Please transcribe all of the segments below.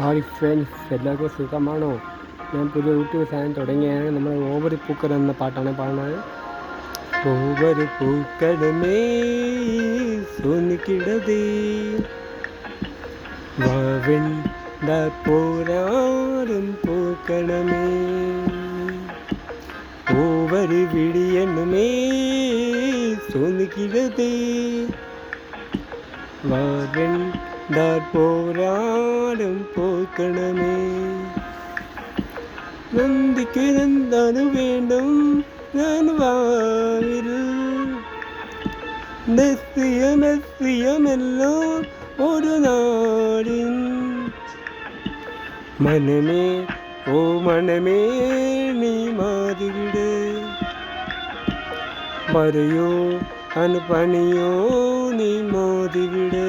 Hi friends, എല്ലാവർക്കും സുഖമാണോ? ഞാൻ പുതിയ യൂട്യൂബ് ചാനൽ തുടങ്ങിയാണ്. നമ്മൾ ഓവർ പൂക്കൾ എന്ന പാട്ടാണ് പാടുന്നത്. ഓവർ പൂക്കളമേ സോനിക്കിടതേ വാവെണ്ട പോരാടും പൂക്കളമേ ഓവർ വിടിയണമേ സോനിക്കിടതേ വാവെണ്ട പോരാടും പൂക്കളമേ നന്ദിക്ക് എന്താണ് വേണ്ടും ഞാൻ വാവിൽ നസ്യമെല്ലാം ഒരു നാടിൻ മനമേ ഓ മനമേ നീ മാറിവിട് പറയോ അനുപണിയോ നീ മോദിവിട്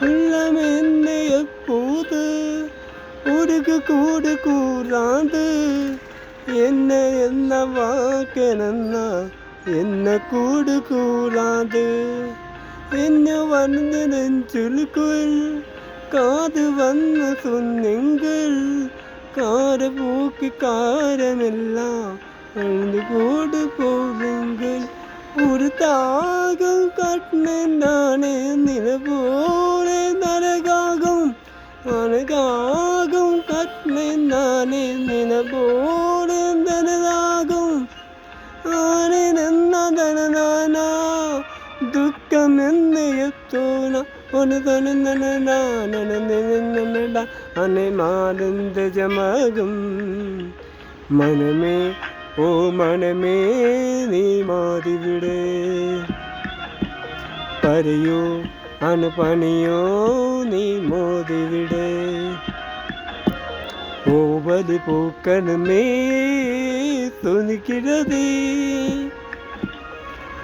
உள்ளமென்னை எப்போது உருகு கூடு கூறாது என்ன என்ன வாக்கென்னா என்ன கூடு கூறாது என்ன வந்து நெஞ்சுக்குள் காது வந்து சொன்னெங்கள் கார பூக்கி காரமெல்லாம் அழுந்து கூடு போகுங்கள் ஒரு தாகம் கட்டினேன் நானே நிலவோரே நரகாகும் அனகாகும் கட்டினேன் நானே நிலவோரே நரகாகும் ஆனே நன்னதனானா துக்கம் என்னையத்தோனா ஒரு தனநனடா அனை மாறுந்த ஜமகும் மனமே ஓ மனமே நீ மாறிவிடு பறையோ அனுபணியோ நீ மோதிவிடு ஓவது பூக்கணுமே துணிக்கிறது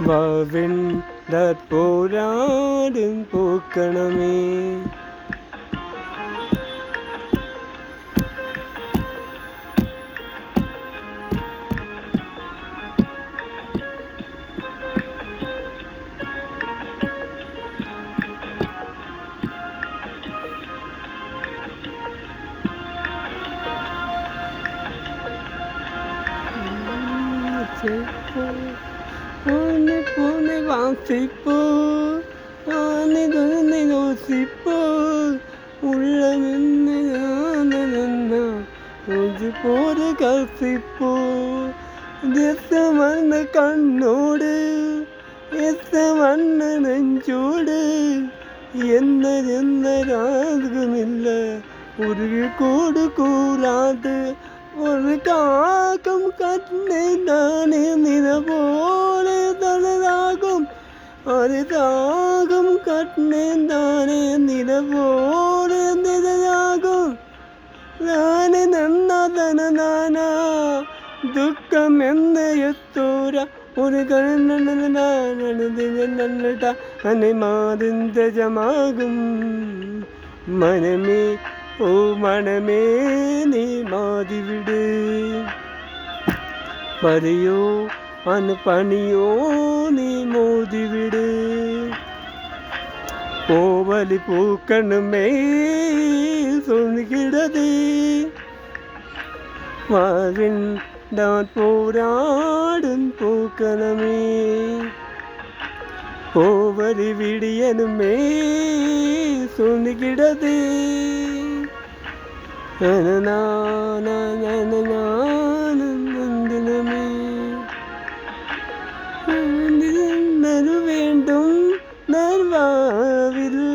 வாவெண்ட போராடும் பூக்கணமே Pone pone வாசிப்போ ஆனை துணை யோசிப்போ உள்ளமென்னா ஒன்று போற கசிப்போ எத்த வண்ண கண்ணோடு எத்த வண்ண நெஞ்சோடு என்ன என்ன ராகம் இல்லை ஒரு கோடு கூறாது ஒரு காகம் கண்ணை நானே நிலவோல தனதாகும் ஒரு தாகம் கண்ணை நானே நிலவோல நிலதாகும் நானே நன்னதனானா துக்கம் என்ன எத்தோர ஒரு கண்ணனடா அனை மாறுந்த ஜமாகும் மனமே ஓ மனமே நீ மாறிவிடு பறையோ அனுபணியோ நீ மோதிவிடு கோவலி பூக்கணுமே சொல்கிறது வாவின்தான் போராடும் பூக்கணுமே கோவலி விடியனுமே சொல்கிறது நந்தினமே வேண்டும் நர்வாவில்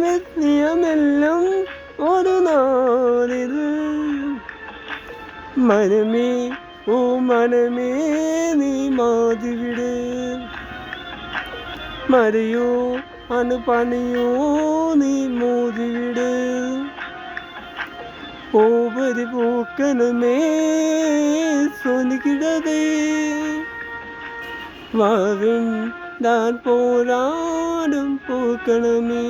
நித்தியமெல்லாம் ஒரு நாளில் மனமே ஓ மனமே நீ மாதிவிடு மறையோ அனுபணியோ நீ மோதிவிடு ஒவ்வொரு பூக்கணுமே சொல்லுகிறது வாவின் நான் போராடும் பூக்கணுமே.